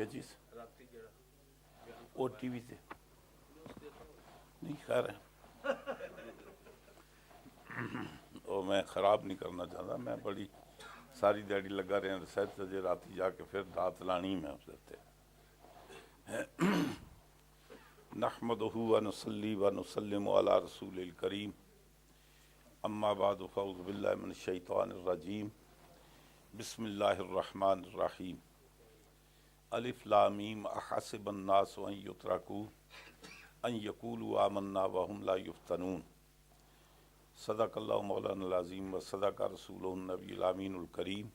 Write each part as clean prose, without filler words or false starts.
کیا چیز وہ ٹی وی سے نہیں خیر ہے وہ میں خراب نہیں کرنا چاہتا. میں بڑی ساری دیہڑی لگا رہے ہیں ریسرچ سے رات جا کے پھر رات لانی میں اس دیتے نحمدہ ونصلی ونسلم علی رسول الکریم اما بعد فاعوذ باللہ من الشیطان الرجیم بسم اللہ الرحمن الرحیم الف لام میم احسب الناس ان یترکوا ان یقولوا آمنا وهم لا یفتنون. صدق اللہ مولانا العظیم و صدق رسولہ النبی الامین الکریم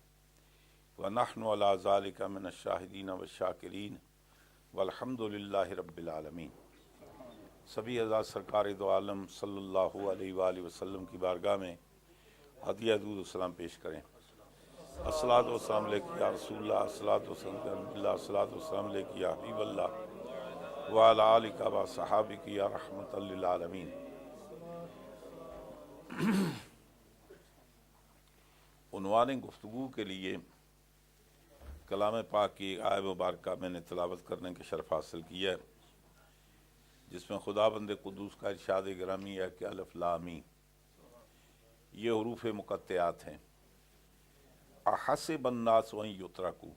ونحن علی ذلک من الشاہدین والشاکرین والحمد للہ رب العالمین. سبھی حضرات سرکار دو عالم صلی اللہ علیہ وآلہ وسلم کی بارگاہ میں ہدیہ درود السلام پیش کریں. الصلاۃ والسلام علیک یا رسول اللہ، الصلاۃ والسلام علیہ، الصلاۃ والسلام علیک یا حبیب اللہ وعلی آلک و صحابک یا رحمۃ للعالمین. عنوان گفتگو کے لیے کلام پاک کی آیت مبارکہ میں نے تلاوت کرنے کا شرف حاصل کیا ہے، جس میں خدا بند قدوس کا ارشاد گرامی ہے کہ الف لام میم یہ حروف مقطعات ہیں. احسب الناس ان یترکوا،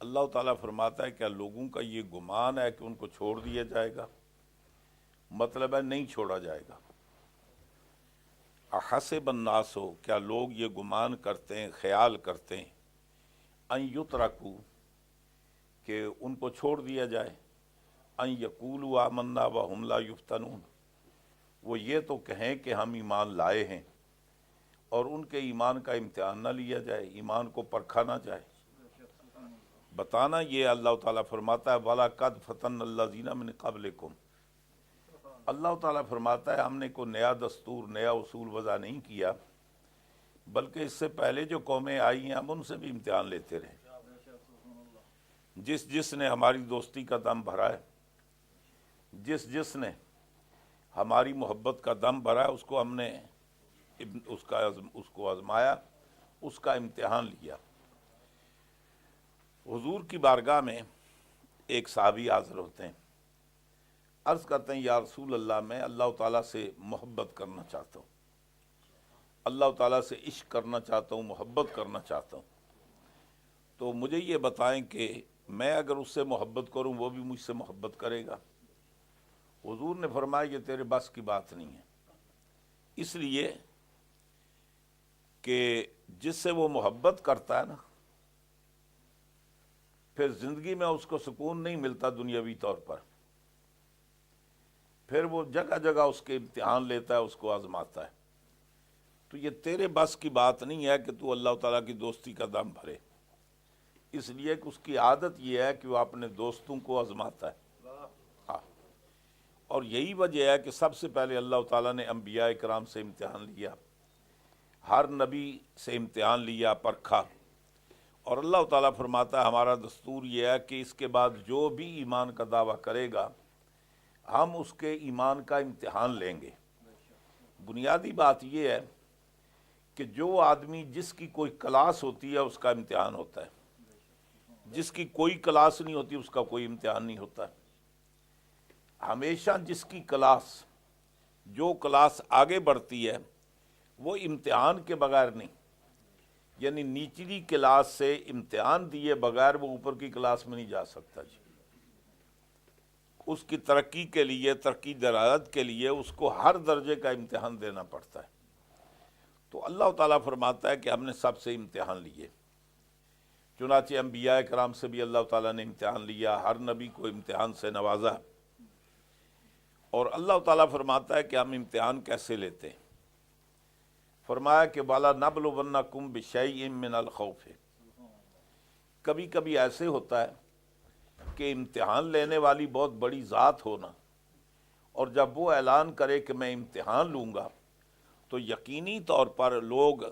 اللہ تعالیٰ فرماتا ہے کیا لوگوں کا یہ گمان ہے کہ ان کو چھوڑ دیا جائے گا؟ مطلب ہے نہیں چھوڑا جائے گا. احسب الناس ہو، کیا لوگ یہ گمان کرتے ہیں، خیال کرتے ہیں، ان یترکوا کہ ان کو چھوڑ دیا جائے، ان یقولوا آمنا وہم لا یفتنون، وہ یہ تو کہیں کہ ہم ایمان لائے ہیں اور ان کے ایمان کا امتحان نہ لیا جائے، ایمان کو پرکھا نہ جائے. بتانا یہ اللہ تعالیٰ فرماتا ہے وَلَقَدْ فَتَنَّ الَّذِينَ مِن قَبْلِكُمْ. اللہ تعالیٰ فرماتا ہے ہم نے کوئی نیا دستور، نیا اصول وضع نہیں کیا، بلکہ اس سے پہلے جو قومیں آئی ہیں ہم ان سے بھی امتحان لیتے رہے. جس نے ہماری دوستی کا دم بھرا ہے، جس نے ہماری محبت کا دم بھرا ہے، اس کو ہم نے اس کو آزمایا، اس کا امتحان لیا. حضور کی بارگاہ میں ایک صحابی حاضر ہوتے ہیں، عرض کرتے ہیں یا رسول اللہ میں اللہ تعالیٰ سے محبت کرنا چاہتا ہوں، اللہ تعالیٰ سے عشق کرنا چاہتا ہوں، محبت کرنا چاہتا ہوں، تو مجھے یہ بتائیں کہ میں اگر اس سے محبت کروں وہ بھی مجھ سے محبت کرے گا؟ حضور نے فرمایا یہ تیرے بس کی بات نہیں ہے، اس لیے کہ جس سے وہ محبت کرتا ہے نا، پھر زندگی میں اس کو سکون نہیں ملتا دنیاوی طور پر، پھر وہ جگہ جگہ اس کے امتحان لیتا ہے، اس کو آزماتا ہے. تو یہ تیرے بس کی بات نہیں ہے کہ تو اللہ تعالیٰ کی دوستی کا دم بھرے، اس لیے کہ اس کی عادت یہ ہے کہ وہ اپنے دوستوں کو آزماتا ہے. اور یہی وجہ ہے کہ سب سے پہلے اللہ تعالیٰ نے انبیاء کرام سے امتحان لیا، ہر نبی سے امتحان لیا، پرکھا. اور اللہ تعالیٰ فرماتا ہے ہمارا دستور یہ ہے کہ اس کے بعد جو بھی ایمان کا دعویٰ کرے گا ہم اس کے ایمان کا امتحان لیں گے. بنیادی بات یہ ہے کہ جو آدمی جس کی کوئی کلاس ہوتی ہے اس کا امتحان ہوتا ہے، جس کی کوئی کلاس نہیں ہوتی اس کا کوئی امتحان نہیں ہوتا. ہمیشہ جس کی کلاس، جو کلاس آگے بڑھتی ہے وہ امتحان کے بغیر نہیں، یعنی نیچلی کلاس سے امتحان دیے بغیر وہ اوپر کی کلاس میں نہیں جا سکتا. جی اس کی ترقی کے لیے، ترقی درجات کے لیے اس کو ہر درجے کا امتحان دینا پڑتا ہے. تو اللہ تعالیٰ فرماتا ہے کہ ہم نے سب سے امتحان لیے، چنانچہ انبیاء کرام سے بھی اللہ تعالیٰ نے امتحان لیا، ہر نبی کو امتحان سے نوازا. اور اللہ تعالیٰ فرماتا ہے کہ ہم امتحان کیسے لیتے ہیں. فرمایا کہ بالا نبلونکم بشیء من الخوف، کبھی کبھی ایسے ہوتا ہے کہ امتحان لینے والی بہت بڑی ذات ہونا، اور جب وہ اعلان کرے کہ میں امتحان لوں گا تو یقینی طور پر لوگ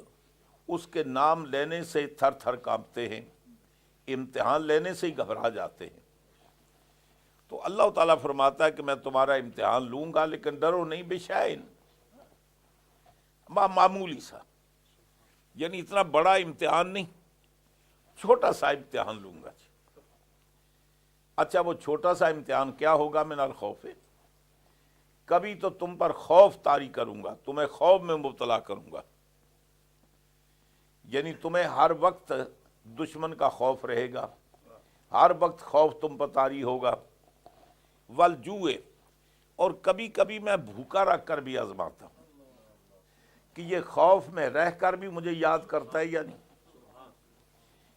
اس کے نام لینے سے تھر تھر کانپتے ہیں، امتحان لینے سے ہی گھبرا جاتے ہیں. تو اللہ تعالیٰ فرماتا ہے کہ میں تمہارا امتحان لوں گا لیکن ڈرو نہیں، بشیء معمولی سا، یعنی اتنا بڑا امتحان نہیں، چھوٹا سا امتحان لوں گا. اچھا وہ چھوٹا سا امتحان کیا ہوگا؟ من الخوف، کبھی تو تم پر خوف طاری کروں گا، تمہیں خوف میں مبتلا کروں گا، یعنی تمہیں ہر وقت دشمن کا خوف رہے گا، ہر وقت خوف تم پر طاری ہوگا۔ والجوع، اور کبھی کبھی میں بھوکا رکھ کر بھی آزماتا ہوں کہ یہ خوف میں رہ کر بھی مجھے یاد کرتا ہے یا نہیں،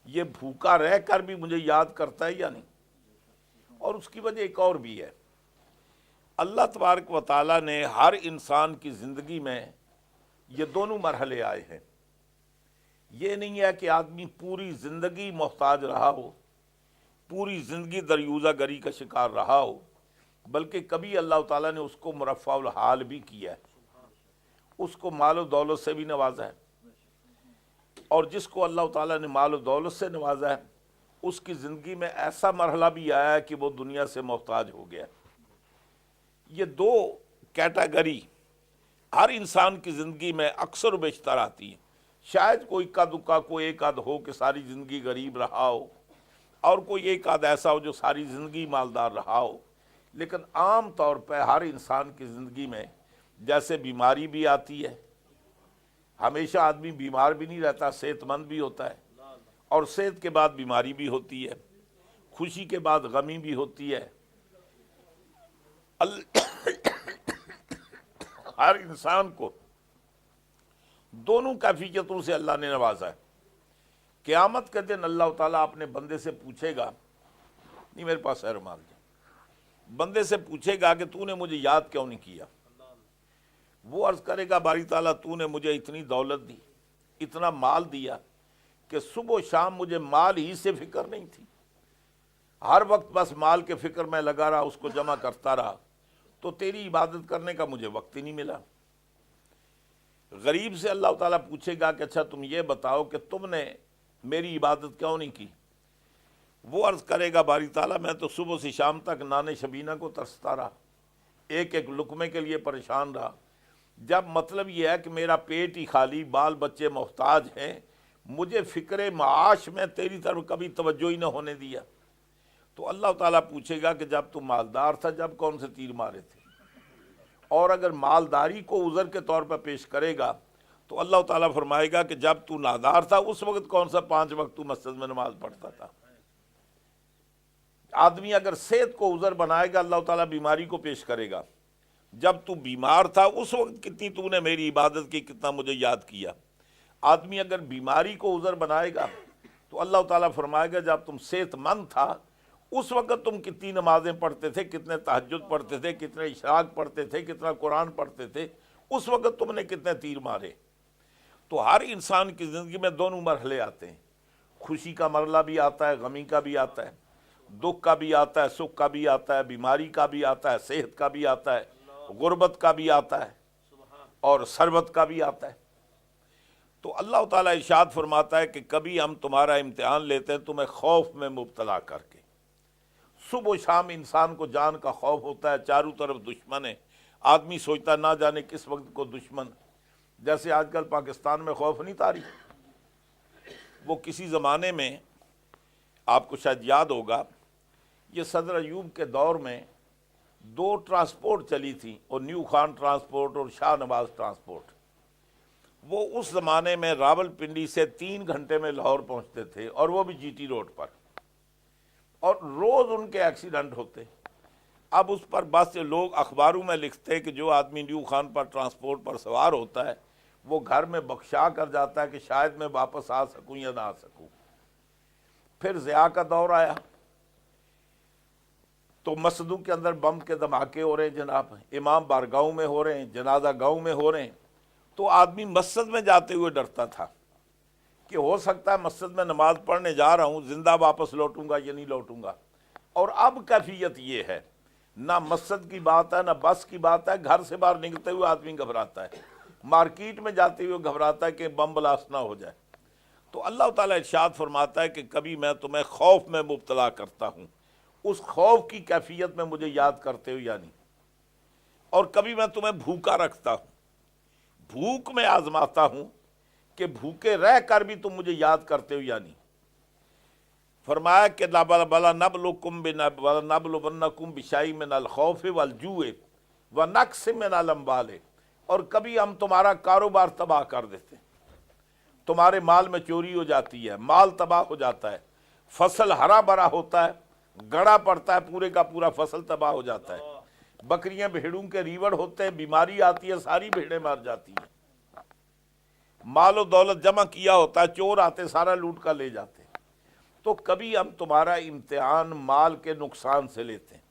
یہ بھوکا رہ کر بھی مجھے یاد کرتا ہے یا نہیں۔ اور اس کی وجہ ایک اور بھی ہے، اللہ تبارک و تعالیٰ نے ہر انسان کی زندگی میں یہ دونوں مرحلے آئے ہیں۔ یہ نہیں ہے کہ آدمی پوری زندگی محتاج رہا ہو، پوری زندگی دریوزہ گری کا شکار رہا ہو، بلکہ کبھی اللہ تعالیٰ نے اس کو مرفع الحال بھی کیا ہے، اس کو مال و دولت سے بھی نوازا ہے، اور جس کو اللہ تعالیٰ نے مال و دولت سے نوازا ہے اس کی زندگی میں ایسا مرحلہ بھی آیا ہے کہ وہ دنیا سے محتاج ہو گیا۔ یہ دو کیٹیگری ہر انسان کی زندگی میں اکثر و بیشتر آتی ہیں۔ شاید کوئی اکا دکا کوئی ایک آدھ ہو کہ ساری زندگی غریب رہا ہو، اور کوئی ایک آدھ ایسا ہو جو ساری زندگی مالدار رہا ہو، لیکن عام طور پہ ہر انسان کی زندگی میں جیسے بیماری بھی آتی ہے، ہمیشہ آدمی بیمار بھی نہیں رہتا، صحت مند بھی ہوتا ہے، اور صحت کے بعد بیماری بھی ہوتی ہے، خوشی کے بعد غمی بھی ہوتی ہے۔ ہر انسان کو دونوں کیفیتوں سے اللہ نے نوازا ہے۔ قیامت کے دن اللہ تعالیٰ اپنے بندے سے پوچھے گا، نہیں میرے پاس ہے رومال جی، بندے سے پوچھے گا کہ تو نے مجھے یاد کیوں نہیں کیا؟ وہ عرض کرے گا باری تعالیٰ تو نے مجھے اتنی دولت دی، اتنا مال دیا کہ صبح و شام مجھے مال ہی سے فکر نہیں تھی، ہر وقت بس مال کے فکر میں لگا رہا، اس کو جمع کرتا رہا، تو تیری عبادت کرنے کا مجھے وقت ہی نہیں ملا۔ غریب سے اللہ تعالیٰ پوچھے گا کہ اچھا تم یہ بتاؤ کہ تم نے میری عبادت کیوں نہیں کی؟ وہ عرض کرے گا باری تعالیٰ میں تو صبح سے شام تک نان شبینہ کو ترستا رہا، ایک ایک لقمے کے لیے پریشان رہا، جب مطلب یہ ہے کہ میرا پیٹ ہی خالی، بال بچے محتاج ہیں، مجھے فکر معاش میں تیری طرف کبھی توجہ ہی نہ ہونے دیا۔ تو اللہ تعالیٰ پوچھے گا کہ جب تم مالدار تھا جب کون سے تیر مارے تھے؟ اور اگر مالداری کو عذر کے طور پر پیش کرے گا تو اللہ تعالیٰ فرمائے گا کہ جب تو نادار تھا اس وقت کون سا 5 وقت تو مسجد میں نماز پڑھتا تھا۔ آدمی اگر صحت کو عذر بنائے گا اللہ تعالیٰ بیماری کو پیش کرے گا، جب تو بیمار تھا اس وقت کتنی تو نے میری عبادت کی، کتنا مجھے یاد کیا۔ آدمی اگر بیماری کو عذر بنائے گا تو اللہ تعالیٰ فرمائے گا جب تم صحت مند تھا اس وقت تم کتنی نمازیں پڑھتے تھے، کتنے تہجد پڑھتے تھے، کتنے اشراق پڑھتے تھے، کتنا قرآن پڑھتے تھے، اس وقت تم نے کتنے تیر مارے۔ تو ہر انسان کی زندگی میں دونوں مرحلے آتے ہیں، خوشی کا مرحلہ بھی آتا ہے، غمی کا بھی آتا ہے، دکھ کا بھی آتا ہے، سکھ کا بھی آتا ہے، بیماری کا بھی آتا ہے، صحت کا بھی آتا ہے، غربت کا بھی آتا ہے، اور ثروت کا بھی آتا ہے۔ تو اللہ تعالیٰ ارشاد فرماتا ہے کہ کبھی ہم تمہارا امتحان لیتے ہیں تمہیں خوف میں مبتلا کر کے۔ صبح و شام انسان کو جان کا خوف ہوتا ہے، چاروں طرف دشمن ہے، آدمی سوچتا نہ جانے کس وقت کو دشمن، جیسے آج کل پاکستان میں خوف نہیں طاری، وہ کسی زمانے میں آپ کو شاید یاد ہوگا، یہ صدر ایوب کے دور میں 2 ٹرانسپورٹ چلی تھی، اور نیو خان ٹرانسپورٹ اور شاہ نواز ٹرانسپورٹ۔ وہ اس زمانے میں راول پنڈی سے 3 گھنٹے میں لاہور پہنچتے تھے، اور وہ بھی جی ٹی روڈ پر، اور روز ان کے ایکسیڈنٹ ہوتے۔ اب اس پر بس لوگ اخباروں میں لکھتے کہ جو آدمی نیو خان پر ٹرانسپورٹ پر سوار ہوتا ہے وہ گھر میں بخشا کر جاتا ہے کہ شاید میں واپس آ سکوں یا نہ آ سکوں۔ پھر ضیاء کا دور آیا تو مسجدوں کے اندر بم کے دھماکے ہو رہے ہیں جناب، امام بارگاہوں میں ہو رہے ہیں، جنازہ گاہوں میں ہو رہے ہیں، تو آدمی مسجد میں جاتے ہوئے ڈرتا تھا کہ ہو سکتا ہے مسجد میں نماز پڑھنے جا رہا ہوں، زندہ واپس لوٹوں گا یا نہیں لوٹوں گا۔ اور اب کیفیت یہ ہے، نہ مسجد کی بات ہے نہ بس کی بات ہے، گھر سے باہر نکلتے ہوئے آدمی گھبراتا ہے، مارکیٹ میں جاتے ہوئے گھبراتا ہے کہ بم بلاسٹ نہ ہو جائے۔ تو اللہ تعالیٰ ارشاد فرماتا ہے کہ کبھی میں تمہیں خوف میں مبتلا کرتا ہوں، اس خوف کی کیفیت میں مجھے یاد کرتے ہو یا نہیں، اور کبھی میں تمہیں بھوکا رکھتا ہوں، بھوک میں آزماتا ہوں کہ بھوکے رہ کر بھی تم مجھے یاد کرتے ہو یا نہیں۔ فرمایا کہ وَلَنَبْلُوَنَّكُمْ بِشَيْءٍ مِّنَ الْخَوْفِ وَالْجُوعِ وَنَقْصٍ مِّنَ الْأَمْوَالِ، اور کبھی ہم تمہارا کاروبار تباہ کر دیتے ہیں، تمہارے مال میں چوری ہو جاتی ہے، مال تباہ ہو جاتا ہے، فصل ہرا بھرا ہوتا ہے، گڑا پڑتا ہے، پورے کا پورا فصل تباہ ہو جاتا ہے، بکریاں بھیڑوں کے ریوڑ ہوتے ہیں، بیماری آتی ہے، ساری بھیڑیں مر جاتی ہیں، مال و دولت جمع کیا ہوتا ہے، چور آتے سارا لوٹ کر لے جاتے ہیں۔ تو کبھی ہم تمہارا امتحان مال کے نقصان سے لیتے ہیں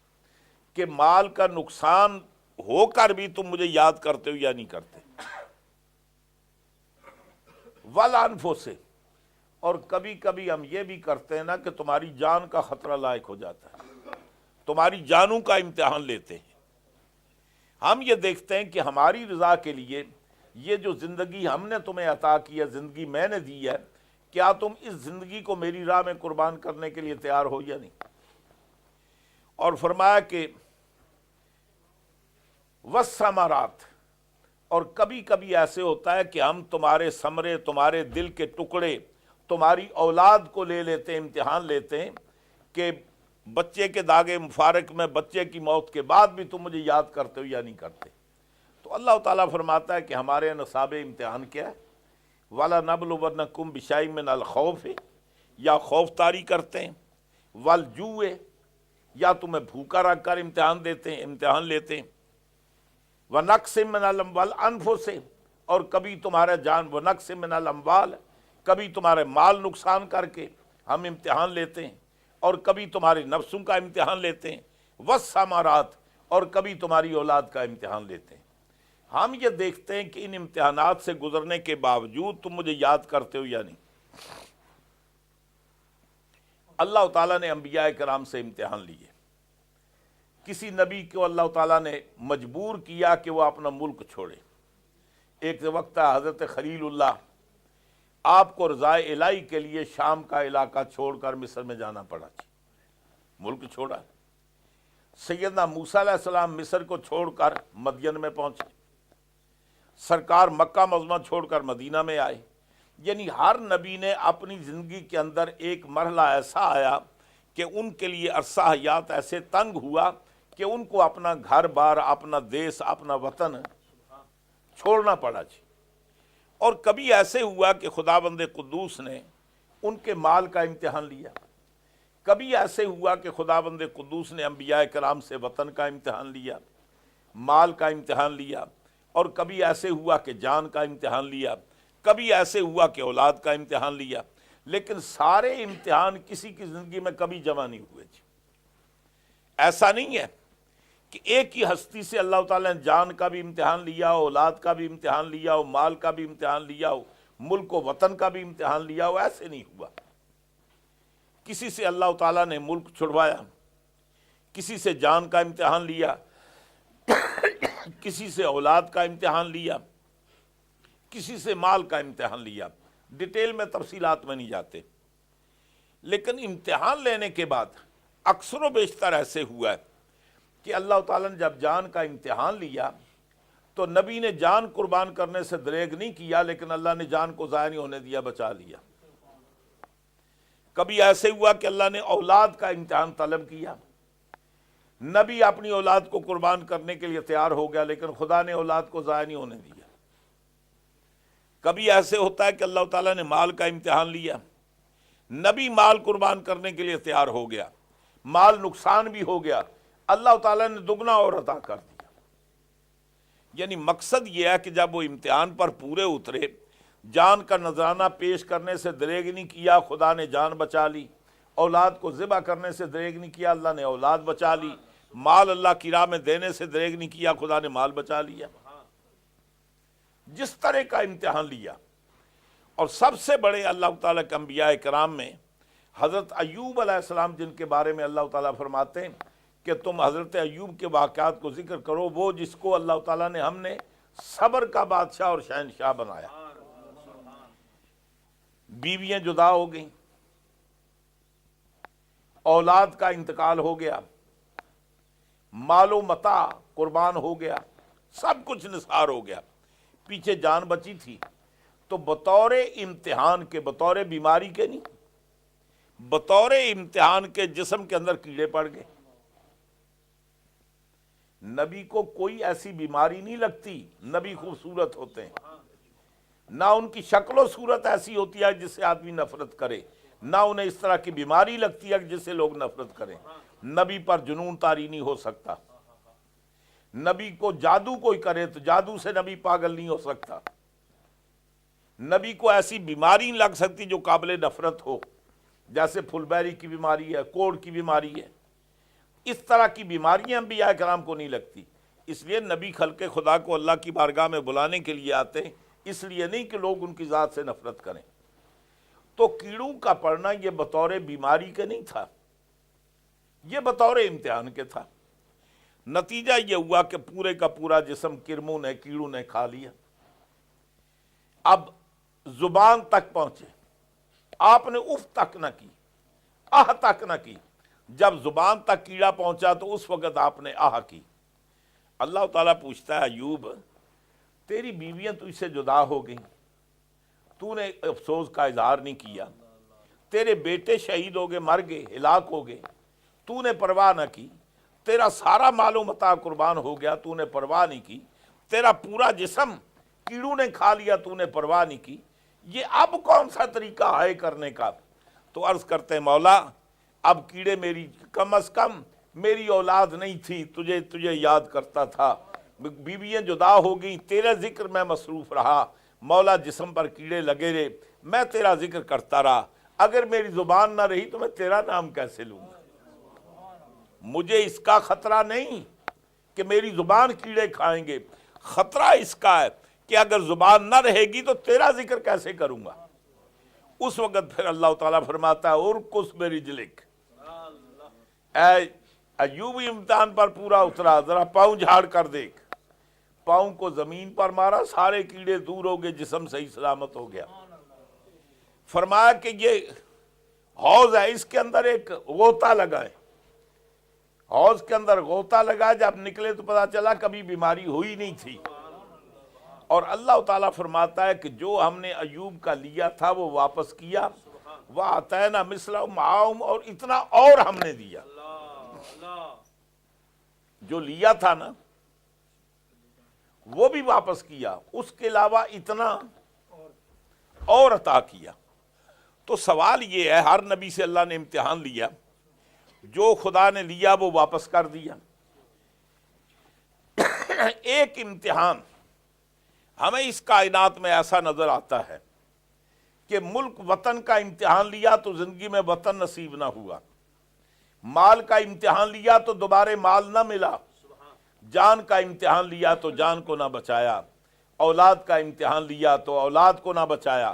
کہ مال کا نقصان ہو کر بھی تم مجھے یاد کرتے ہو یا نہیں کرتے، والانفس سے، اور کبھی کبھی ہم یہ بھی کرتے ہیں نا کہ تمہاری جان کا خطرہ لاحق ہو جاتا ہے، تمہاری جانوں کا امتحان لیتے ہیں۔ ہم یہ دیکھتے ہیں کہ ہماری رضا کے لیے یہ جو زندگی ہم نے تمہیں عطا کی ہے، زندگی میں نے دی ہے، کیا تم اس زندگی کو میری راہ میں قربان کرنے کے لیے تیار ہو یا نہیں؟ اور فرمایا کہ والثمرات، اور کبھی کبھی ایسے ہوتا ہے کہ ہم تمہارے ثمرے، تمہارے دل کے ٹکڑے، تمہاری اولاد کو لے لیتے ہیں، امتحان لیتے ہیں کہ بچے کے داغے مفارق میں بچے کی موت کے بعد بھی تم مجھے یاد کرتے ہو یا نہیں کرتے۔ تو اللہ تعالیٰ فرماتا ہے کہ ہمارے نصاب امتحان کیا ہے، وَلَنَبْلُوَنَّكُمْ بِشَيْءٍ مِّنَ الْخَوْفِ، یا خوف طاری کرتے ہیں، وَالْجُوعِ، یا تمہیں بھوکا رکھ کر امتحان لیتے ہیں، وَنَقْصٍ مِّنَ الْأَنفُسِ، اور کبھی تمہارا جان، وَنَقْصٍ مِّنَ الْأَمْوَالِ، کبھی تمہارے مال نقصان کر کے ہم امتحان لیتے ہیں، اور کبھی تمہارے نفسوں کا امتحان لیتے ہیں، والثمرات، اور کبھی تمہاری اولاد کا امتحان لیتے ہیں۔ ہم یہ دیکھتے ہیں کہ ان امتحانات سے گزرنے کے باوجود تم مجھے یاد کرتے ہو یا نہیں۔ اللہ تعالیٰ نے انبیاء کرام سے امتحان لیے، کسی نبی کو اللہ تعالیٰ نے مجبور کیا کہ وہ اپنا ملک چھوڑے۔ ایک وقت ہے حضرت خلیل اللہ، آپ کو رضائے الہی کے لیے شام کا علاقہ چھوڑ کر مصر میں جانا پڑا، ملک چھوڑا۔ سیدنا موسیٰ علیہ السلام مصر کو چھوڑ کر مدین میں پہنچے، سرکار مکہ معظمہ چھوڑ کر مدینہ میں آئے۔ یعنی ہر نبی نے اپنی زندگی کے اندر ایک مرحلہ ایسا آیا کہ ان کے لیے عرصہ حیات ایسے تنگ ہوا کہ ان کو اپنا گھر بار، اپنا دیس، اپنا وطن چھوڑنا پڑا جی۔ اور کبھی ایسے ہوا کہ خداوند قدوس نے ان کے مال کا امتحان لیا، کبھی ایسے ہوا کہ خداوند قدوس نے انبیاء کرام سے وطن کا امتحان لیا، مال کا امتحان لیا، اور کبھی ایسے ہوا کہ جان کا امتحان لیا، کبھی ایسے ہوا کہ اولاد کا امتحان لیا، لیکن سارے امتحان کسی کی زندگی میں کبھی جمع نہیں ہوئے جی۔ ایسا نہیں ہے کہ ایک ہی ہستی سے اللہ تعالیٰ نے جان کا بھی امتحان لیا ہو، اولاد کا بھی امتحان لیا ہو، مال کا بھی امتحان لیا ہو، ملک و وطن کا بھی امتحان لیا ہو، ایسے نہیں ہوا۔ کسی سے اللہ تعالیٰ نے ملک چھڑوایا، کسی سے جان کا امتحان لیا، کسی سے اولاد کا امتحان لیا، کسی سے مال کا امتحان لیا۔ ڈیٹیل میں تفصیلات میں نہیں جاتے، لیکن امتحان لینے کے بعد اکثر و بیشتر ایسے ہوا ہے کہ اللہ تعالیٰ نے جب جان کا امتحان لیا تو نبی نے جان قربان کرنے سے دریغ نہیں کیا، لیکن اللہ نے جان کو ضائع نہیں ہونے دیا، بچا لیا۔ کبھی ایسے ہوا کہ اللہ نے اولاد کا امتحان طلب کیا، نبی اپنی اولاد کو قربان کرنے کے لیے تیار ہو گیا، لیکن خدا نے اولاد کو ضائع نہیں ہونے دیا۔ کبھی ایسے ہوتا ہے کہ اللہ تعالیٰ نے مال کا امتحان لیا، نبی مال قربان کرنے کے لیے تیار ہو گیا، مال نقصان بھی ہو گیا، اللہ تعالیٰ نے دگنا اور عطا کر دیا۔ یعنی مقصد یہ ہے کہ جب وہ امتحان پر پورے اترے، جان کا نذرانہ پیش کرنے سے دریغ نہیں کیا، خدا نے جان بچا لی، اولاد کو ذبح کرنے سے دریغ نہیں کیا، اللہ نے اولاد بچا لی، مال اللہ کی راہ میں دینے سے دریغ نہیں کیا، خدا نے مال بچا لیا۔ جس طرح کا امتحان لیا، اور سب سے بڑے اللہ تعالیٰ کے انبیاء کرام میں حضرت ایوب علیہ السلام، جن کے بارے میں اللہ تعالیٰ فرماتے ہیں کہ تم حضرت ایوب کے واقعات کو ذکر کرو، وہ جس کو اللہ تعالیٰ نے ہم نے صبر کا بادشاہ اور شہنشاہ بنایا۔ بیویاں جدا ہو گئیں، اولاد کا انتقال ہو گیا، مال و متاع قربان ہو گیا، سب کچھ نثار ہو گیا، پیچھے جان بچی تھی، تو بطور امتحان کے، بطور بیماری کے نہیں، بطور امتحان کے جسم کے اندر کیڑے پڑ گئے. نبی کو کوئی ایسی بیماری نہیں لگتی. نبی خوبصورت ہوتے ہیں, نہ ان کی شکل و صورت ایسی ہوتی ہے جس سے آدمی نفرت کرے, نہ انہیں اس طرح کی بیماری لگتی ہے جس سے لوگ نفرت کریں. نبی پر جنون طاری نہیں ہو سکتا. نبی کو جادو کوئی کرے تو جادو سے نبی پاگل نہیں ہو سکتا. نبی کو ایسی بیماری نہیں لگ سکتی جو قابل نفرت ہو, جیسے پھل بیری کی بیماری ہے, کوڑ کی بیماری ہے. اس طرح کی بیماریاں انبیاء کرام کو نہیں لگتی. اس لیے نبی خلق خدا کو اللہ کی بارگاہ میں بلانے کے لیے آتے ہیں, اس لیے نہیں کہ لوگ ان کی ذات سے نفرت کریں. تو کیڑوں کا پڑنا یہ بطور بیماری کے نہیں تھا, یہ بطور امتحان کے تھا. نتیجہ یہ ہوا کہ پورے کا پورا جسم کرموں نے, کیڑوں نے کھا لیا. اب زبان تک پہنچے, آپ نے اف تک نہ کی, آہ تک نہ کی. جب زبان تک کیڑا پہنچا تو اس وقت آپ نے آہ کی. اللہ تعالیٰ پوچھتا ہے ایوب تیری بیویاں تو اس سے جدا ہو گئیں, تو نے افسوس کا اظہار نہیں کیا. تیرے بیٹے شہید ہو گئے, مر گئے, ہلاک ہو گئے, تو نے پرواہ نہ کی. تیرا سارا مال و متاع قربان ہو گیا, تو نے پرواہ نہیں کی. تیرا پورا جسم کیڑوں نے کھا لیا, تو نے پرواہ نہیں کی. یہ اب کون سا طریقہ ہے کرنے کا؟ تو عرض کرتے ہیں مولا اب کیڑے میری, کم از کم میری اولاد نہیں تھی, تجھے یاد کرتا تھا. بیویاں جدا ہو گئیں, تیرے ذکر میں مصروف رہا. مولا جسم پر کیڑے لگے رہے, میں تیرا ذکر کرتا رہا. اگر میری زبان نہ رہی تو میں تیرا نام کیسے لوں گا؟ مجھے اس کا خطرہ نہیں کہ میری زبان کیڑے کھائیں گے, خطرہ اس کا ہے کہ اگر زبان نہ رہے گی تو تیرا ذکر کیسے کروں گا؟ اس وقت پھر اللہ تعالیٰ فرماتا ہے ارکس برجلک, اے ایوبی امتحان پر پورا اترا, ذرا پاؤں جھاڑ کر دیکھ. پاؤں کو زمین پر مارا, سارے کیڑے دور ہو گئے, جسم صحیح سلامت ہو گیا. فرمایا کہ یہ حوض ہے, اس کے اندر ایک غوطہ لگا ہے. حوض کے اندر غوطہ لگا, جب نکلے تو پتا چلا کبھی بیماری ہوئی نہیں تھی. اور اللہ تعالیٰ فرماتا ہے کہ جو ہم نے ایوب کا لیا تھا وہ واپس کیا. وَآتَيْنَا مِثْلَهُمْ مَعَهُمْ, اور اتنا اور ہم نے دیا. جو لیا تھا نا وہ بھی واپس کیا, اس کے علاوہ اتنا اور عطا کیا. تو سوال یہ ہے, ہر نبی سے اللہ نے امتحان لیا, جو خدا نے لیا وہ واپس کر دیا. ایک امتحان ہمیں اس کائنات میں ایسا نظر آتا ہے کہ ملک وطن کا امتحان لیا تو زندگی میں وطن نصیب نہ ہوا, مال کا امتحان لیا تو دوبارہ مال نہ ملا, جان کا امتحان لیا تو جان کو نہ بچایا, اولاد کا امتحان لیا تو اولاد کو نہ بچایا.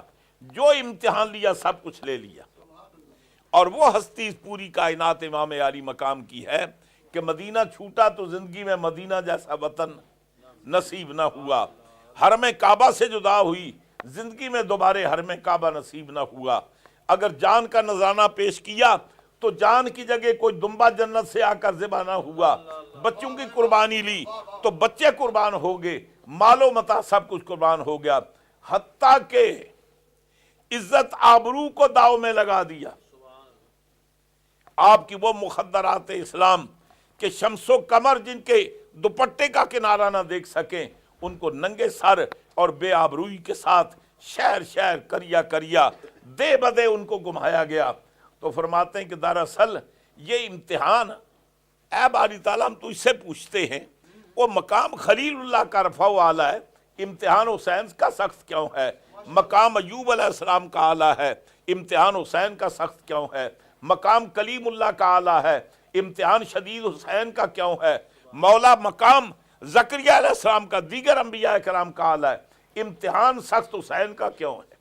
جو امتحان لیا سب کچھ لے لیا. اور وہ ہستی پوری کائنات امام عالی مقام کی ہے کہ مدینہ چھوٹا تو زندگی میں مدینہ جیسا وطن نصیب نہ ہوا. حرم کعبہ سے جدا ہوئی, زندگی میں دوبارہ حرم کعبہ نصیب نہ ہوا. اگر جان کا نذرانہ پیش کیا تو جان کی جگہ کوئی دمبا جنت سے آ کر ذبح نہ ہوا. بچوں کی قربانی لی تو بچے قربان ہو گئے, مال و متاع سب کچھ قربان ہو گیا. حتیٰ کہ عزت آبرو کو داؤ میں لگا دیا. آپ کی وہ مخدرات اسلام کہ شمس و قمر جن کے دوپٹے کا کنارہ نہ دیکھ سکیں, ان کو ننگے سر اور بے آبروئی کے ساتھ شہر شہر کریا کریا دے بدے ان کو گھمایا گیا. تو فرماتے ہیں کہ دراصل یہ امتحان اے باری تعالیٰ ہم تو اس سے پوچھتے ہیں, وہ مقام خلیل اللہ کا رفع و اعلیٰ ہے, امتحان حسین کا سخت کیوں ہے؟ مقام ایوب علیہ السلام کا اعلیٰ ہے, امتحان حسین کا سخت کیوں ہے؟ مقام کلیم اللہ کا اعلیٰ ہے, امتحان شدید حسین کا کیوں ہے؟ مولا مقام زکریا علیہ السلام کا, دیگر انبیاء کرام کا اعلیٰ ہے, امتحان سخت حسین کا کیوں ہے؟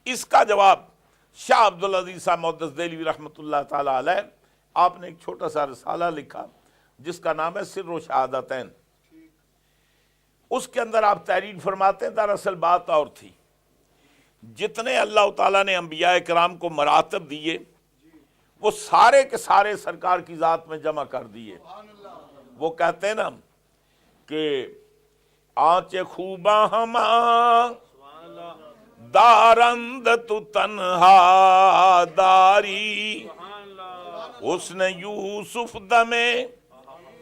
اس کا جواب شاہ عبدالعزیز صاحب محدث دہلوی رحمۃ اللہ تعالیٰ علیہ, آپ نے ایک چھوٹا سا رسالہ لکھا جس کا نام ہے سر و شہادتین. اس کے اندر آپ تحریر فرماتے ہیں دراصل بات اور تھی. جتنے اللہ تعالیٰ نے انبیاء کرام کو مراتب دیے وہ سارے کے سارے سرکار کی ذات میں جمع کر دیے. وہ کہتے ہیں نا کہ آنچ خوباں ہماں دارند تو تنہا داری، حسن یوسف دم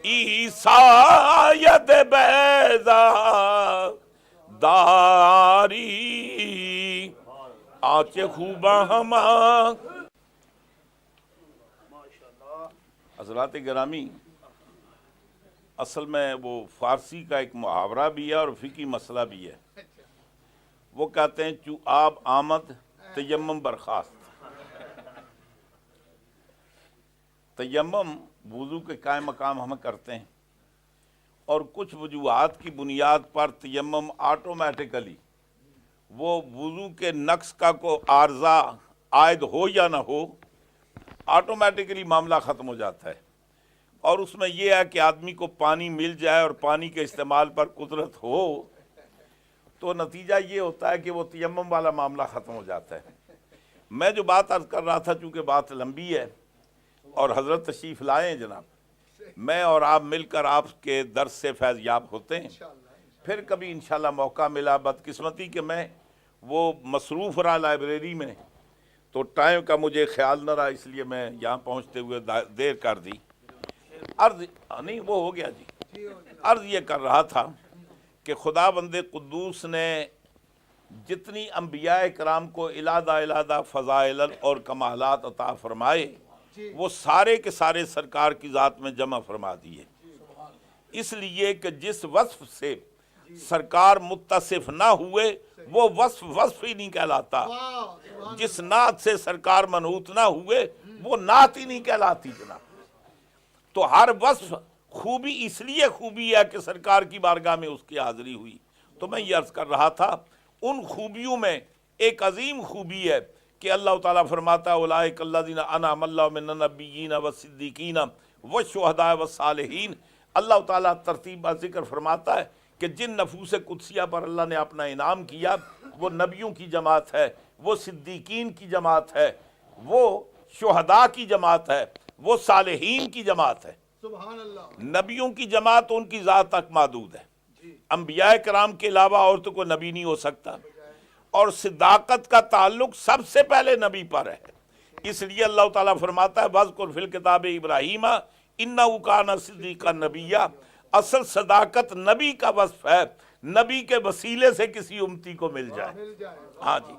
عیسیٰ ید بیضا داری، آنچ خوباں ہما۔ حضرات گرامی، اصل میں وہ فارسی کا ایک محاورہ بھی ہے اور فقہی مسئلہ بھی ہے۔ وہ کہتے ہیں چو آب آمد تیمم برخاست۔ تیمم وضو کے قائم مقام ہم کرتے ہیں، اور کچھ وجوہات کی بنیاد پر تیمم آٹومیٹیکلی وہ وضو کے نقص کا کو عارضہ عائد ہو یا نہ ہو، آٹومیٹیکلی معاملہ ختم ہو جاتا ہے۔ اور اس میں یہ ہے کہ آدمی کو پانی مل جائے اور پانی کے استعمال پر قدرت ہو تو نتیجہ یہ ہوتا ہے کہ وہ تیمم والا معاملہ ختم ہو جاتا ہے۔ میں جو بات عرض کر رہا تھا، چونکہ بات لمبی ہے اور حضرت تشریف لائے ہیں جناب، میں اور آپ مل کر آپ کے درس سے فیض یاب ہوتے ہیں۔ پھر کبھی انشاءاللہ موقع ملا، بدقسمتی کہ میں وہ مصروف رہا لائبریری میں تو ٹائم کا مجھے خیال نہ رہا، اس لیے میں یہاں پہنچتے ہوئے دیر کر دی۔ عرض نہیں وہ ہو گیا جی، عرض یہ کر رہا تھا کہ خدا بند قدوس نے جتنی انبیاء کرام کو علادہ علادہ فضائل اور کمالات عطا فرمائے، وہ سارے کے سارے سرکار کی ذات میں جمع فرما دیے، اس لیے کہ جس وصف سے سرکار متصف نہ ہوئے وہ وصف وصف ہی نہیں کہلاتا، جس نعت سے سرکار منعوت نہ ہوئے وہ نعت ہی نہیں کہلاتی جناب۔ تو ہر وصف خوبی اس لیے خوبی ہے کہ سرکار کی بارگاہ میں اس کی حاضری ہوئی۔ تو میں یہ عرض کر رہا تھا، ان خوبیوں میں ایک عظیم خوبی ہے کہ اللہ تعالیٰ فرماتا ہے اولئک الذین انعم اللہ من النبیین والصدیقین والشہداء والصالحین۔ اللہ تعالیٰ ترتیب ذکر فرماتا ہے کہ جن نفوس قدسیہ پر اللہ نے اپنا انعام کیا وہ نبیوں کی جماعت ہے، وہ صدیقین کی جماعت ہے، وہ شہداء کی جماعت ہے، وہ صالحین کی جماعت ہے۔ سبحان اللہ۔ نبیوں کی جماعت ان کی ذات تک محدود ہے، انبیاء کرام کے علاوہ اور تو کوئی نبی نہیں ہو سکتا، اور صداقت کا تعلق سب سے پہلے نبی پر ہے۔ اس لیے اللہ تعالیٰ فرماتا ہے وَاذْكُرْ فِي الْكِتَابِ إِبْرَاہِیمَ إِنَّهُ كَانَ صِدِّیقًا نَبِیًّا۔ اصل صداقت نبی کا وصف ہے، نبی کے وسیلے سے کسی امتی کو مل جائے۔ ہاں جی،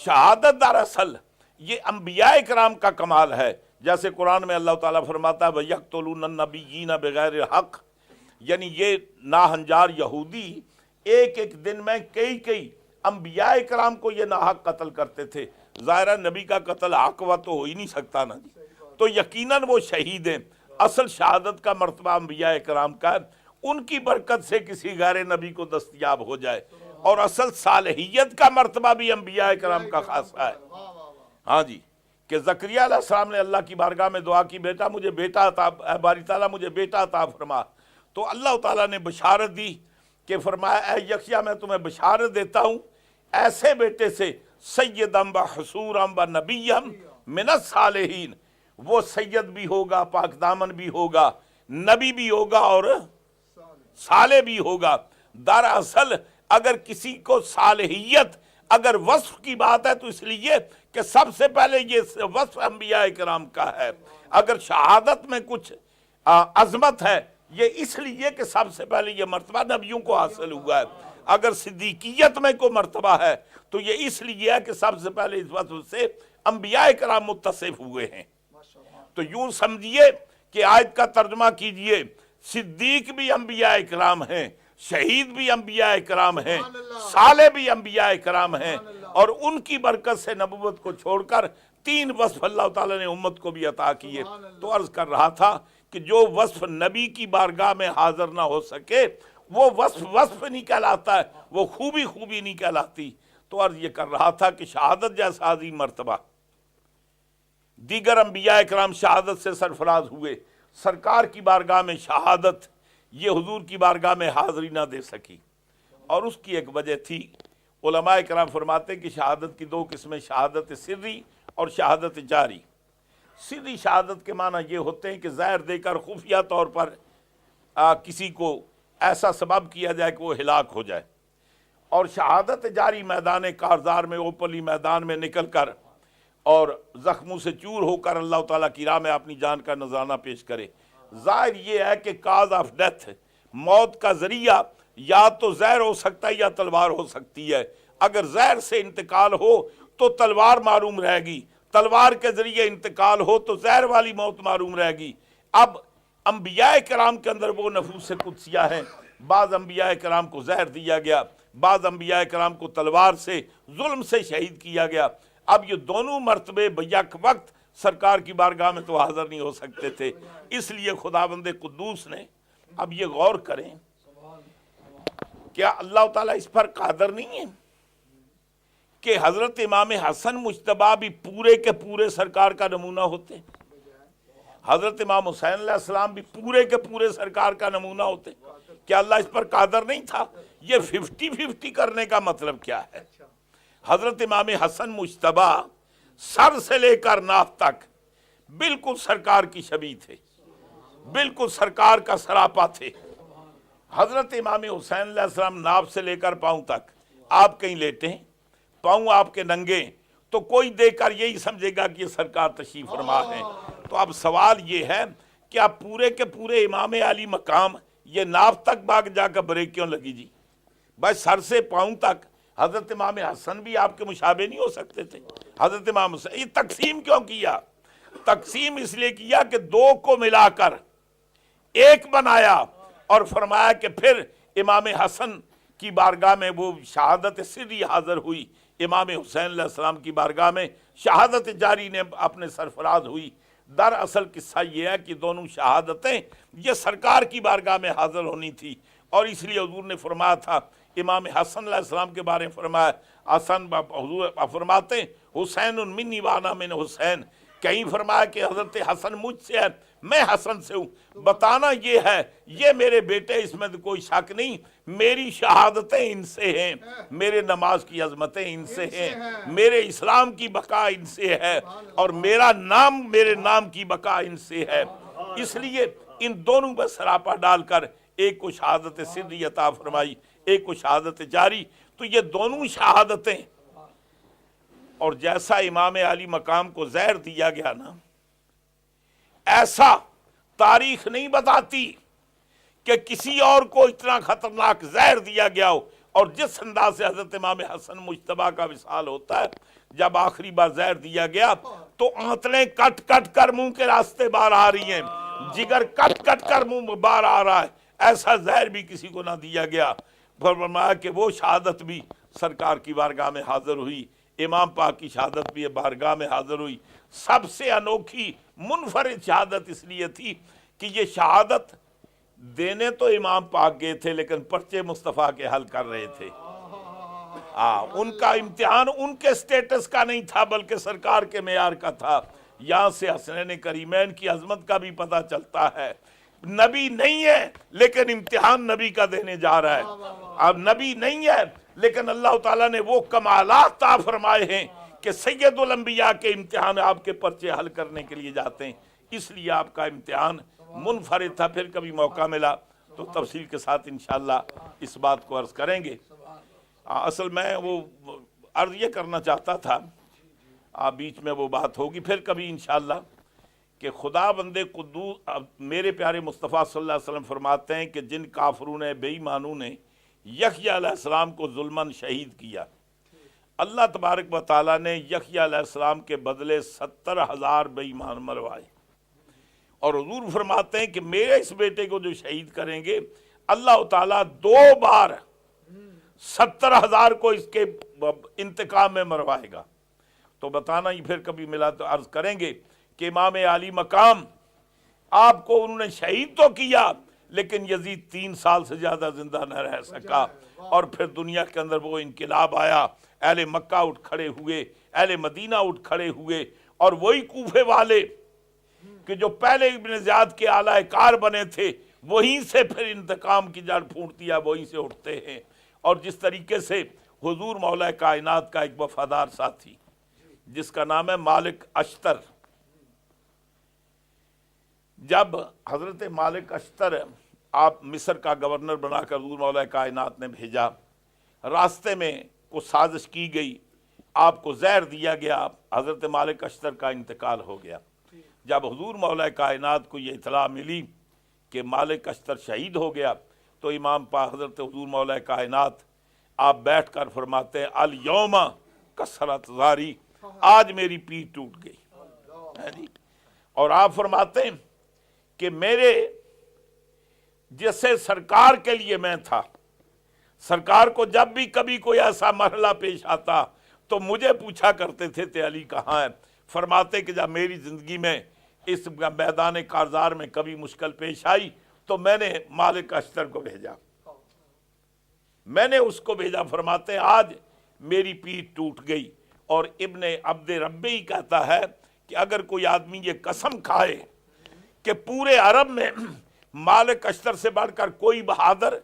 شہادت دراصل یہ انبیاء کرام کا کمال ہے، جیسے قرآن میں اللہ تعالیٰ فرماتا ہے وَيَقْتُلُونَ النَّبِيِّينَ بِغَيْرِ الْحَقِّ، یعنی یہ ناہنجار یہودی ایک ایک دن میں کئی انبیاء کرام کو یہ ناحق قتل کرتے تھے۔ ظاہرہ نبی کا قتل حق و تو ہو ہی نہیں سکتا نا جی، تو یقیناً وہ شہید ہیں۔ اصل شہادت کا مرتبہ انبیاء کرام کا ہے، ان کی برکت سے کسی غیر نبی کو دستیاب ہو جائے، اور اصل صالحیت کا مرتبہ بھی انبیاء کرام کا خاصہ ہے۔ ہاں جی، کہ زکریا علیہ السلام نے اللہ کی بارگاہ میں دعا کی بیٹا مجھے بیٹا عطا، اے باری تعالیٰ مجھے بیٹا عطا فرما، تو اللہ تعالیٰ نے بشارت دی کہ فرمایا اے یکشیا میں تمہیں بشارت دیتا ہوں ایسے بیٹے سے سیدم و حصورم و نبیم من الصالحین، وہ سید بھی ہوگا، پاک دامن بھی ہوگا، نبی بھی ہوگا اور صالح بھی ہوگا۔ دراصل اگر کسی کو صالحیت اگر وصف کی بات ہے تو اس لیے کہ سب سے پہلے یہ وصف انبیاء کرام کا ہے۔ اگر شہادت میں کچھ عظمت ہے یہ اس لیے کہ سب سے پہلے یہ مرتبہ نبیوں کو حاصل ہوا ہے۔ اگر صدیقیت میں کوئی مرتبہ ہے تو یہ اس لیے ہے کہ سب سے پہلے اس وصف سے انبیاء کرام متصف ہوئے ہیں۔ تو یوں سمجھیے کہ آیت کا ترجمہ کیجئے، صدیق بھی انبیاء کرام ہیں، شہید بھی انبیاء کرام ہیں، صالح بھی انبیاء کرام ہیں، اور ان کی برکت سے نبوت کو چھوڑ کر تین وصف اللہ تعالیٰ نے امت کو بھی عطا کیے۔ تو عرض کر رہا تھا کہ جو وصف نبی کی بارگاہ میں حاضر نہ ہو سکے وہ وصف وصف نہیں کہلاتا ہے، وہ خوبی خوبی نہیں کہلاتی۔ تو عرض یہ کر رہا تھا کہ شہادت جیسا عظیم مرتبہ دیگر انبیاء کرام شہادت سے سرفراز ہوئے، سرکار کی بارگاہ میں شہادت یہ حضور کی بارگاہ میں حاضری نہ دے سکی، اور اس کی ایک وجہ تھی۔ علماء کرام فرماتے کہ شہادت کی دو قسمیں، شہادت سری اور شہادت جاری۔ سری شہادت کے معنی یہ ہوتے ہیں کہ زہر دے کر خفیہ طور پر کسی کو ایسا سبب کیا جائے کہ وہ ہلاک ہو جائے، اور شہادت جاری میدان کارزار میں اوپنلی میدان میں نکل کر اور زخموں سے چور ہو کر اللہ تعالیٰ کی راہ میں اپنی جان کا نذرانہ پیش کرے۔ ظاہر یہ ہے کہ کاز آف ڈیتھ، موت کا ذریعہ یا تو زہر ہو سکتا ہے یا تلوار ہو سکتی ہے۔ اگر زہر سے انتقال ہو تو تلوار معروم رہے گی، تلوار کے ذریعے انتقال ہو تو زہر والی موت معروم رہے گی۔ اب انبیاء کرام کے اندر وہ نفوس قدسیہ ہیں، بعض انبیاء کرام کو زہر دیا گیا، بعض انبیاء کرام کو تلوار سے ظلم سے شہید کیا گیا۔ اب یہ دونوں مرتبے بیک وقت سرکار کی بارگاہ میں تو حاضر نہیں ہو سکتے تھے، اس لیے خداوند قدوس نے اب یہ غور کریں، کیا اللہ تعالیٰ اس پر قادر نہیں ہے کہ حضرت امام حسن مجتبیٰ بھی پورے کے پورے سرکار کا نمونہ ہوتے، حضرت امام حسین علیہ السلام بھی پورے کے پورے سرکار کا نمونہ ہوتے؟ کیا اللہ اس پر قادر نہیں تھا؟ یہ 50-50 کرنے کا مطلب کیا ہے؟ حضرت امام حسن مجتبیٰ سر سے لے کر ناف تک بالکل سرکار کی شبیہ تھے، بالکل سرکار کا سراپا تھے۔ حضرت امام حسین علیہ السلام ناف سے لے کر پاؤں تک، آپ کہیں لیٹے ہیں، پاؤں آپ کے ننگے، تو کوئی دیکھ کر یہی سمجھے گا کہ یہ سرکار تشریف فرما ہیں۔ تو اب سوال یہ ہے کہ آپ پورے کے پورے امام علی مقام یہ ناف تک بھاگ جا کر بریک کیوں لگی جی؟ بس سر سے پاؤں تک حضرت امام حسن بھی آپ کے مشابہ نہیں ہو سکتے تھے؟ حضرت امام حسین، یہ تقسیم کیوں کیا؟ تقسیم اس لیے کیا کہ دو کو ملا کر ایک بنایا اور فرمایا کہ پھر امام حسن کی بارگاہ میں وہ شہادت سری حاضر ہوئی، امام حسین علیہ السلام کی بارگاہ میں شہادت جاری نے اپنے سرفراز ہوئی۔ دراصل قصہ یہ ہے کہ دونوں شہادتیں یہ سرکار کی بارگاہ میں حاضر ہونی تھی، اور اس لیے حضور نے فرمایا تھا، امام حسن علیہ السلام کے بارے میں فرمایا، حسن حضور فرماتے ہیں حسین منی وانا من حسین، کہیں فرمایا کہ حضرت حسن مجھ سے ہے، میں حسن سے ہوں۔ بتانا یہ ہے یہ میرے بیٹے، اس میں کوئی شک نہیں، میری شہادتیں ان سے ہیں، میرے نماز کی عظمتیں ان سے ہیں، میرے اسلام کی بقا ان سے ہے، اور میرا نام، میرے نام کی بقا ان سے ہے۔ اس لیے ان دونوں پر سراپا ڈال کر ایک کو شہادت سری عطا فرمائی، ایک کو شہادت جاری۔ تو یہ دونوں شہادتیں، اور جیسا امام علی مقام کو زہر دیا گیا نا، ایسا تاریخ نہیں بتاتی کہ کسی اور کو اتنا خطرناک زہر دیا گیا ہو۔ اور جس انداز سے حضرت امام حسن مجتبیٰ کا وصال ہوتا ہے، جب آخری بار زہر دیا گیا تو آنتڑیں کٹ کٹ کر منہ کے راستے باہر آ رہی ہیں، جگر کٹ کٹ کر منہ باہر آ رہا ہے، ایسا زہر بھی کسی کو نہ دیا گیا۔ فرمایا کہ وہ شہادت بھی سرکار کی بارگاہ میں حاضر ہوئی، امام پاک کی شہادت بھی بارگاہ میں حاضر ہوئی۔ سب سے انوکھی منفرد شہادت اس لیے تھی کہ یہ شہادت دینے تو امام پاک گئے تھے، لیکن پرچے مصطفیٰ کے حل کر رہے تھے۔ ان کا امتحان ان کے سٹیٹس کا نہیں تھا، بلکہ سرکار کے معیار کا تھا۔ یہاں سے حسنین کریمین کی عظمت کا بھی پتہ چلتا ہے، نبی نہیں ہے لیکن امتحان نبی کا دینے جا رہا ہے۔ اب نبی نہیں ہے لیکن اللہ تعالیٰ نے وہ کمالات عطا فرمائے ہیں کہ سید الانبیاء کے امتحان آپ کے پرچے حل کرنے کے لیے جاتے ہیں، اس لیے آپ کا امتحان منفرد تھا۔ پھر کبھی موقع ملا تو تفصیل کے ساتھ انشاءاللہ اس بات کو عرض کریں گے۔ اصل میں وہ عرض یہ کرنا چاہتا تھا، بیچ میں وہ بات ہوگی پھر کبھی انشاءاللہ، کہ خدا بندے قدوس میرے پیارے مصطفیٰ صلی اللہ علیہ وسلم فرماتے ہیں کہ جن کافروں نے، بے ایمانوں نے یحییٰ علیہ السلام کو ظلماً شہید کیا، اللہ تبارک و تعالیٰ نے یحییٰ علیہ السلام کے بدلے 70,000 بے ایمان مروائے، اور حضور فرماتے ہیں کہ میرے اس بیٹے کو جو شہید کریں گے اللہ تعالیٰ 2 بار 70,000 کو اس کے انتقام میں مروائے گا۔ تو بتانا ہی پھر کبھی ملا تو عرض کریں گے کہ امام علی مقام آپ کو انہوں نے شہید تو کیا، لیکن یزید 3 سال سے زیادہ زندہ نہ رہ سکا، اور پھر دنیا کے اندر وہ انقلاب آیا، اہل مکہ اٹھ کھڑے ہوئے، اہل مدینہ اٹھ کھڑے ہوئے، اور وہی کوفے والے کہ جو پہلے ابن زیاد کے اعلی کار بنے تھے، وہیں سے پھر انتقام کی جڑ پھوٹتی ہے، وہیں سے اٹھتے ہیں۔ اور جس طریقے سے حضور مولا کائنات کا ایک وفادار ساتھی جس کا نام ہے مالک اشتر، جب حضرت مالک اشتر آپ مصر کا گورنر بنا کر حضور مولا کائنات نے بھیجا، راستے میں کو سازش کی گئی، آپ کو زہر دیا گیا، حضرت مالک اشتر کا انتقال ہو گیا۔ جب حضور مولا کائنات کو یہ اطلاع ملی کہ مالک اشتر شہید ہو گیا تو امام پاک حضرت حضور مولا کائنات آپ بیٹھ کر فرماتے ہیں الیوم کسرت زاری، آج میری پیٹھ ٹوٹ گئی۔ اور آپ فرماتے ہیں کہ میرے جیسے سرکار کے لیے میں تھا، سرکار کو جب بھی کبھی کوئی ایسا مرحلہ پیش آتا تو مجھے پوچھا کرتے تھے علی کہاں ہے؟ فرماتے کہ جب میری زندگی میں اس میدان کارزار میں کبھی مشکل پیش آئی تو میں نے مالک اشتر کو بھیجا، میں نے اس کو بھیجا۔ فرماتے ہیں آج میری پیٹھ ٹوٹ گئی۔ اور ابن عبد ربی کہتا ہے کہ اگر کوئی آدمی یہ قسم کھائے کہ پورے عرب میں مالک اشتر سے بڑھ کر کوئی بہادر،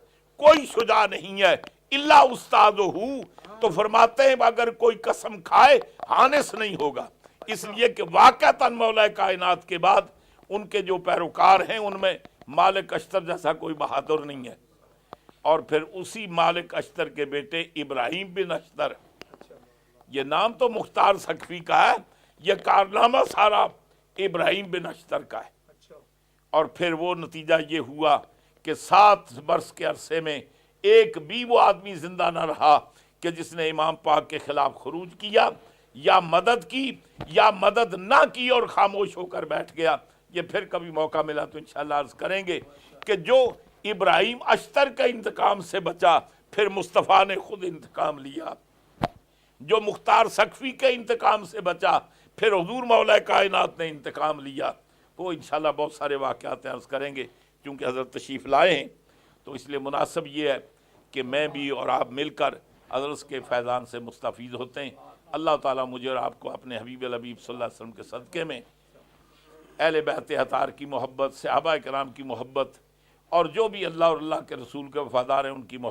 کوئی شجاع نہیں ہے الا استاذہ، تو فرماتے ہیں اگر کوئی قسم کھائے ہانس نہیں ہوگا، اس لیے کہ واقعتاً مولا کائنات کے بعد ان کے جو پیروکار ہیں ان میں مالک اشتر جیسا کوئی بہادر نہیں ہے۔ اور پھر اسی مالک اشتر کے بیٹے ابراہیم بن اشتر، یہ نام تو مختار سقفی کا ہے، یہ کارنامہ سارا ابراہیم بن اشتر کا ہے۔ اور پھر وہ نتیجہ یہ ہوا کہ 7 برس کے عرصے میں ایک بھی وہ آدمی زندہ نہ رہا کہ جس نے امام پاک کے خلاف خروج کیا یا مدد کی یا مدد نہ کی اور خاموش ہو کر بیٹھ گیا۔ یہ پھر کبھی موقع ملا تو انشاءاللہ عرض کریں گے کہ جو ابراہیم اشتر کا انتقام سے بچا پھر مصطفیٰ نے خود انتقام لیا، جو مختار سقفی کے انتقام سے بچا پھر حضور مولا کائنات نے انتقام لیا۔ وہ انشاءاللہ بہت سارے واقعات عرض کریں گے، چونکہ حضرت تشریف لائے ہیں تو اس لیے مناسب یہ ہے کہ میں بھی اور آپ مل کر حضرت کے فیضان سے مستفید ہوتے ہیں۔ اللہ تعالیٰ مجھے اور آپ کو اپنے حبیب الحبیب صلی اللہ علیہ وسلم کے صدقے میں اہل بیت اطہار کی محبت، صحابہ کرام کی محبت، اور جو بھی اللہ اور اللہ کے رسول کے وفادار ہیں ان کی محبت